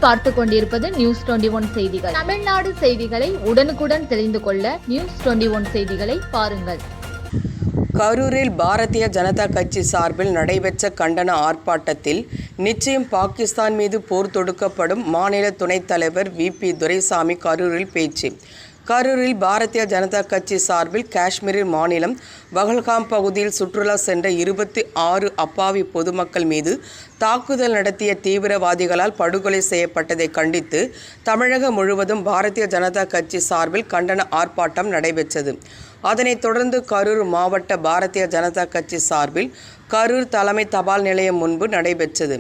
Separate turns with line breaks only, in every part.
நீங்கள் பார்த்து கொண்டிருப்பது நியூஸ் 21 செய்திகள். தமிழ்நாடு செய்திகளை உடனுக்குடன் தெரிந்து கொள்ள நியூஸ் 21 செய்திகளை பாருங்கள்.
கரூரில் பாரதிய ஜனதா கட்சி சார்பில் நடைபெற்ற கண்டன ஆர்ப்பாட்டத்தில் நிச்சயம் பாகிஸ்தான் மீது போர் தொடுக்கப்படும். மாநில துணைத் தலைவர் வி.பி. துரைசாமி கரூரில் பேச்சு. கரூரில் பாரதிய ஜனதா கட்சி சார்பில் காஷ்மீர் மாநிலம் பகல்காம் பகுதியில் சுற்றுலா சென்ற 26 அப்பாவி பொதுமக்கள் மீது தாக்குதல் நடத்திய தீவிரவாதிகளால் படுகொலை செய்யப்பட்டதை கண்டித்து தமிழகம் முழுவதும் பாரதிய ஜனதா கட்சி சார்பில் கண்டன ஆர்ப்பாட்டம் நடைபெற்றது. அதனைத் தொடர்ந்து கரூர் மாவட்ட பாரதிய ஜனதா கட்சி சார்பில் கரூர் தலைமை தபால் நிலையம் முன்பு நடைபெற்றது.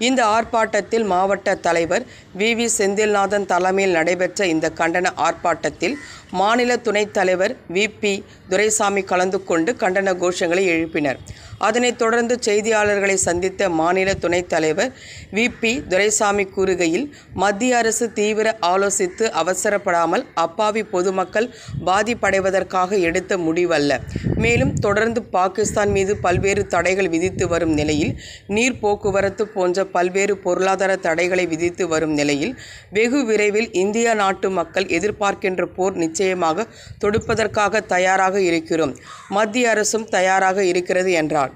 இந்த ஆர்ப்பாட்டத்தில் மாவட்ட தலைவர் வி. செந்தில்நாதன் தலைமையில் நடைபெற்ற இந்த கண்டன ஆர்ப்பாட்டத்தில் மாநில துணைத் தலைவர் வி.பி. துரைசாமி கலந்து கொண்டு கண்டன கோஷங்களை எழுப்பினர். அதனைத் தொடர்ந்து செய்தியாளர்களை சந்தித்த மாநில துணைத் தலைவர் வி.பி. துரைசாமி கூறுகையில், மத்திய அரசு தீவிர ஆலோசித்து அவசரப்படாமல் அப்பாவி பொதுமக்கள் பாதிப்படைவதற்காக எடுத்த முடிவல்ல. மேலும் தொடர்ந்து பாகிஸ்தான் மீது பல்வேறு தடைகள் விதித்து வரும் நிலையில், நீர் போக்குவரத்து போன்ற பல்வேறு பொருளாதார தடைகளை விதித்து வரும் நிலையில், வெகு விரைவில் இந்தியா நாட்டு மக்கள் எதிர்பார்க்கின்ற போர் நிச்சயமாக தொடுப்பதற்காக தயாராக இருக்கிறோம். மத்திய அரசும் தயாராக இருக்கிறது என்றார்.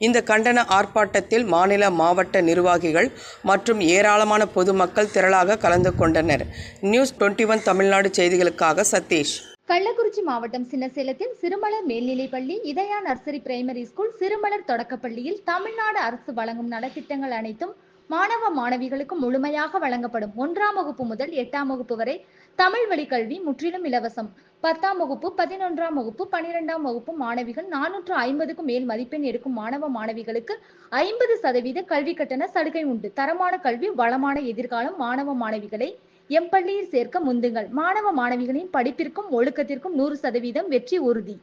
இந்த கண்டன ஆர்ப்பாட்டத்தில் மாநில மாவட்ட நிர்வாகிகள் மற்றும் ஏராளமான பொதுமக்கள் திரளாக கலந்து கொண்டனர். நியூஸ் 21 தமிழ்நாடு செய்திகளுக்காக சதீஷ்.
கள்ளக்குறிச்சி மாவட்டம் சின்னசேலத்தில் சிறுமலர் மேல்நிலைப்பள்ளி, இதயா நர்சரி பிரைமரி ஸ்கூல், சிறுமலர் தொடக்கப்பள்ளியில் தமிழ்நாடு அரசு வழங்கும் நலத்திட்டங்கள் அனைத்தும் மாணவ மாணவிகளுக்கு முழுமையாக வழங்கப்படும். 1ஆம் வகுப்பு முதல் 8ஆம் வகுப்பு வரை தமிழ் வழி கல்வி முற்றிலும் இலவசம். 10ஆம் வகுப்பு, 11ஆம் வகுப்பு, 12ஆம் வகுப்பு மாணவிகள் 450க்கும் மேல் மதிப்பெண் எடுக்கும் மாணவ மாணவிகளுக்கு 50% கல்வி கட்டண சலுகை உண்டு. தரமான கல்வி, வளமான எதிர்காலம். மாணவ மாணவிகளை எம் பள்ளியில் சேர்க்க முந்துங்கள். மாணவ மாணவிகளின் படிப்பிற்கும் ஒழுக்கத்திற்கும் 100% வெற்றி உறுதி.